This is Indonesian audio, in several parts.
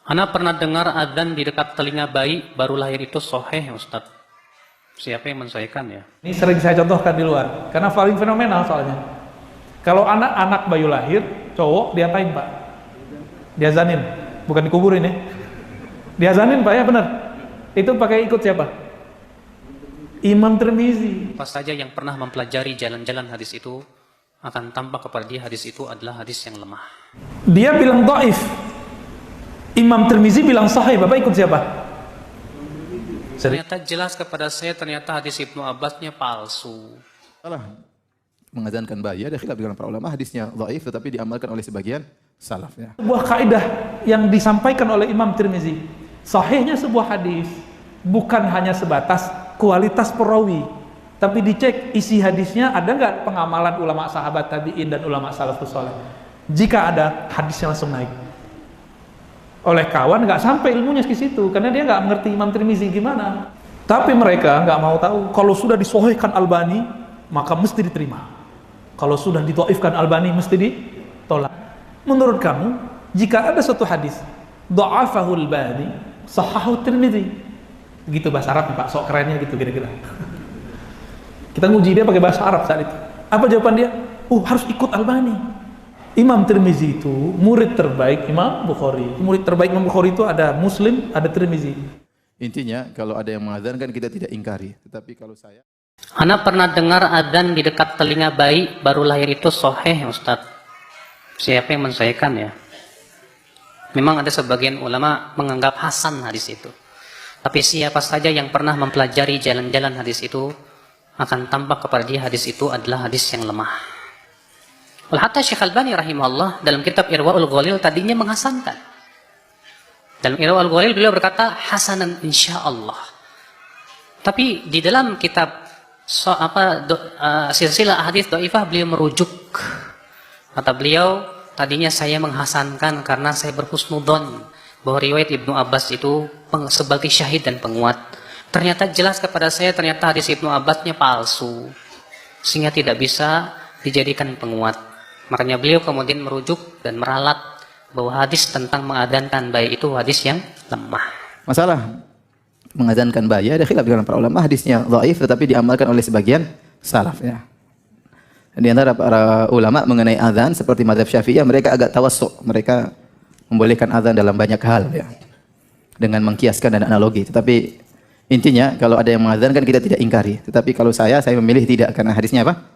Ana pernah dengar adzan di dekat telinga bayi baru lahir itu sahih, Ustaz. Siapa yang mensahihkan ya? Ini sering saya contohkan di luar, karena paling fenomenal soalnya. Kalau anak bayi lahir, cowok diapain Pak? Diazanin, bukan dikuburin ya. Diazanin Pak ya, benar. Itu pakai ikut siapa? Imam Tirmizi. Apa saja yang pernah mempelajari jalan-jalan hadis itu akan tampak kepada dia hadis itu adalah hadis yang lemah. Dia bilang dhaif. Imam Tirmizi bilang sahih. Bapak ikut siapa? Ternyata jelas kepada saya ternyata hadis Ibnu Abbasnya palsu. Salah mengazankan bayi, ada khilaf dengan para ulama, hadisnya dhaif tetapi diamalkan oleh sebagian salaf ya. Sebuah kaidah yang disampaikan oleh Imam Tirmizi. Sahihnya sebuah hadis bukan hanya sebatas kualitas perawi, tapi dicek isi hadisnya ada nggak pengamalan ulama sahabat tabi'in dan ulama salafus saleh. Jika ada, hadisnya langsung naik. Oleh kawan nggak sampai ilmunya ke situ karena dia nggak mengerti Imam Tirmizi gimana. Tapi mereka nggak mau tahu kalau sudah disahihkan Albani maka mesti diterima. Kalau sudah didhaifkan Albani mesti ditolak. Menurut kamu, jika ada suatu hadis dha'afahu Albani, sahahu Tirmizi. Gitu bahasa Arab Pak, sok kerennya gitu kira-kira. Kita nguji dia pakai bahasa Arab saat itu. Apa jawaban dia? Harus ikut Albani. Imam Tirmizi itu murid terbaik Imam Bukhari. Murid terbaik Imam Bukhari itu ada Muslim, ada Tirmizi. Intinya kalau ada yang mengadzankan kita tidak ingkari, tetapi kalau saya Ana pernah dengar adzan di dekat telinga bayi baru lahir itu sahih, Ustaz. Siapa yang mensahihkan ya? Memang ada sebagian ulama menganggap hasan hadis itu. Tapi siapa saja yang pernah mempelajari jalan-jalan hadis itu akan tampak kepada dia hadis itu adalah hadis yang lemah. Hatta Syekh Albani rahimahullah dalam kitab Irwaul Ghalil tadinya menghasankan. Dalam Irwaul Ghalil beliau berkata hasanan insyaallah. Tapi di dalam kitab silsilah hadis dhaifah beliau merujuk. Kata beliau, tadinya saya menghasankan karena saya berhusnudzon bahwa riwayat Ibnu Abbas itu sebagai syahid dan penguat. Ternyata jelas kepada saya ternyata hadis Ibnu Abbasnya palsu, sehingga tidak bisa dijadikan penguat. Makanya beliau kemudian merujuk dan meralat bahwa hadis tentang mengadzankan bayi itu hadis yang lemah. masalah mengadzankan bayi ada khilaf dengan para ulama, hadisnya dhaif tetapi diamalkan oleh sebagian salaf ya. Di antara para ulama mengenai azan seperti mazhab Syafi'iyah, mereka agak tawassuk, mereka membolehkan azan dalam banyak hal ya, dengan mengkiaskan dan analogi. Tetapi intinya kalau ada yang mengadzankan kita tidak ingkari. Tetapi kalau saya memilih tidak karena hadisnya apa?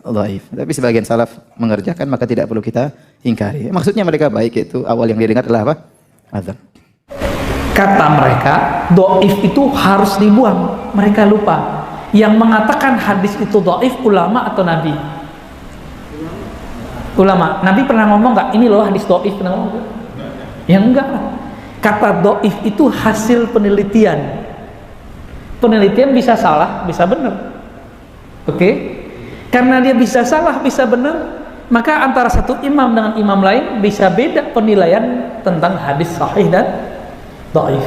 Dhaif. Tapi sebagian salaf mengerjakan maka tidak perlu kita ingkari. Maksudnya mereka baik, itu awal yang didengar adalah apa? Azan. Kata mereka, dhaif itu harus dibuang. Mereka lupa. Yang mengatakan hadis itu dhaif ulama atau nabi? Ulama. Nabi pernah ngomong nggak? Ini loh hadis dhaif, pernah ngomong nggak? Ya enggak. Kata dhaif itu hasil penelitian. Penelitian bisa salah, bisa benar. Oke? Karena dia bisa salah, bisa benar, maka antara satu imam dengan imam lain bisa beda penilaian tentang hadis sahih dan dhaif.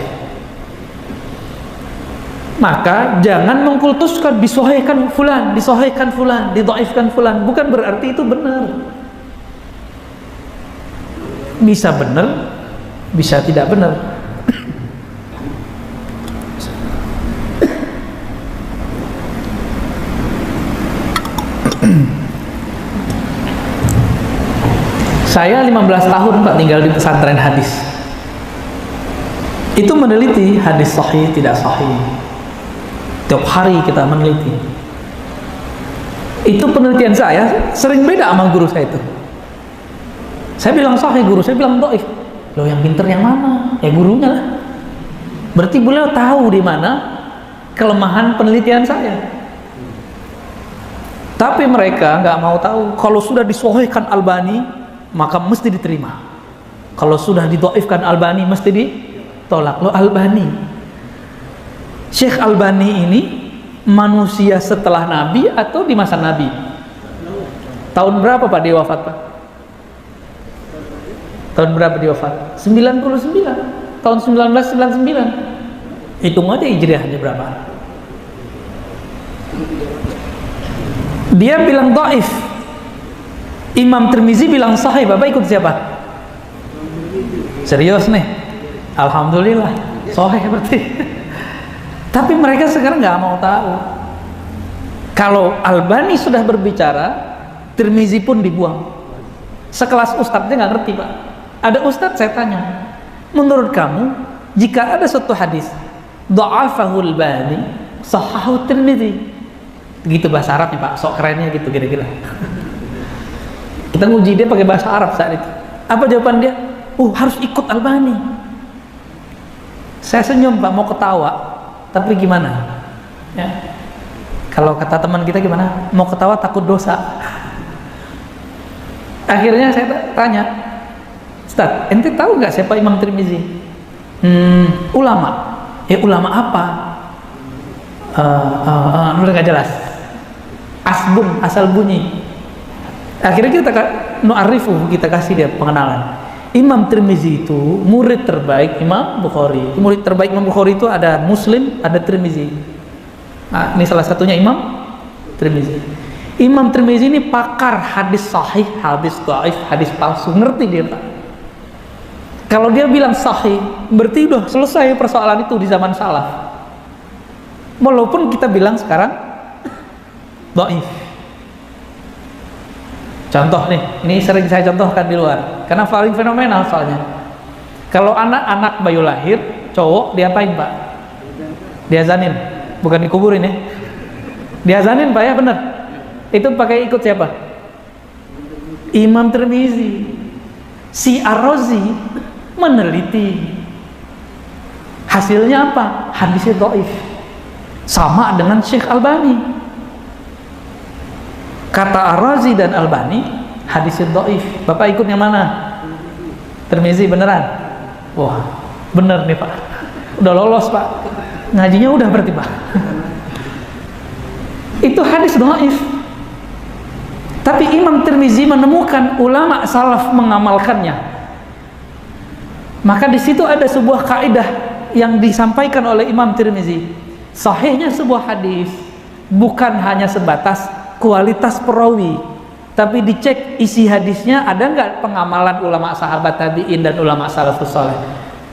Maka jangan mengkultuskan disahihkan fulan, didhaifkan fulan. Bukan berarti itu benar. Bisa benar, bisa tidak benar. Saya 15 tahun Pak tinggal di pesantren hadis. Itu meneliti hadis sahih tidak sahih. Tiap hari kita meneliti. Itu penelitian saya sering beda sama guru saya itu. Saya bilang sahih, guru saya bilang dhaif. Loh, yang pinter yang mana? Ya gurunya lah. Berarti beliau tahu di mana kelemahan penelitian saya. Tapi mereka nggak mau tahu kalau sudah disahihkan Albani maka mesti diterima. Kalau sudah didhaifkan Albani mesti ditolak. Loh, Albani, Syekh Albani ini manusia setelah Nabi atau di masa Nabi? Tahun berapa Pak dia wafat Pak? Tahun berapa dia wafat? 99. Tahun 1999. Hitung aja hijriahnya berapa. Dia bilang dhaif. Imam Tirmizi bilang sahih. Bapak ikut siapa? Serius nih? Alhamdulillah, sahih berarti. Tapi mereka sekarang nggak mau tahu. Kalau Albani sudah berbicara, Tirmizi pun dibuang. Sekelas ustadznya nggak ngerti, Pak. Ada ustadz saya tanya, menurut kamu jika ada suatu hadis dha'afahul Albani, sahahu Tirmizi, gitu bahasa Arab nih Pak, sok kerennya gitu kira-kira. Kita nguji dia pakai bahasa Arab saat itu. Apa jawaban dia? Harus ikut Albani. Saya senyum Pak, mau ketawa, tapi gimana? Ya. Kalau kata teman kita gimana? Mau ketawa takut dosa. Akhirnya saya tanya, Ustaz, ente tahu nggak siapa Imam Tirmizi? Ulama. Ulama apa? Udah nggak jelas. Asbun, asal bunyi. Akhirnya kita nu'arifu, kita kasih dia pengenalan. Imam Tirmizi itu murid terbaik Imam Bukhari. Murid terbaik Imam Bukhari itu ada Muslim, ada Tirmizi. Nah, ini salah satunya Imam Tirmizi. Imam Tirmizi ini pakar hadis sahih, hadis dhaif, hadis palsu. Ngerti dia, Pak. Kalau dia bilang sahih, berarti udah selesai persoalan itu di zaman salaf. Walaupun kita bilang sekarang dhaif. Contoh nih, ini sering saya contohkan di luar, karena paling fenomenal soalnya. Kalau anak-anak bayu lahir, cowok diapain Pak? Diazanin, bukan dikuburin ya. Diazanin Pak ya, bener. Itu pakai ikut siapa? Imam Tirmizi. Si Ar-Razi meneliti. Hasilnya apa? Hadisnya dhaif. Sama dengan Syekh Albani. Kata Ar-Razi dan Albani, hadisnya dhaif. Bapak ikut yang mana? Tirmizi beneran? Wah, bener nih Pak. Udah lolos Pak. Ngajinya udah berarti Pak. Itu hadis dhaif. Tapi Imam Tirmizi menemukan ulama salaf mengamalkannya. Maka di situ ada sebuah kaidah yang disampaikan oleh Imam Tirmizi. Sahihnya sebuah hadis bukan hanya sebatas kualitas perawi, tapi dicek isi hadisnya ada nggak pengamalan ulama sahabat tabi'in dan ulama salafus saleh.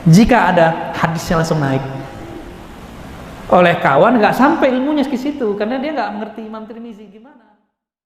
Jika ada, hadisnya langsung naik. Oleh kawan nggak sampai ilmunya ke situ karena dia nggak mengerti Imam Tirmizi gimana.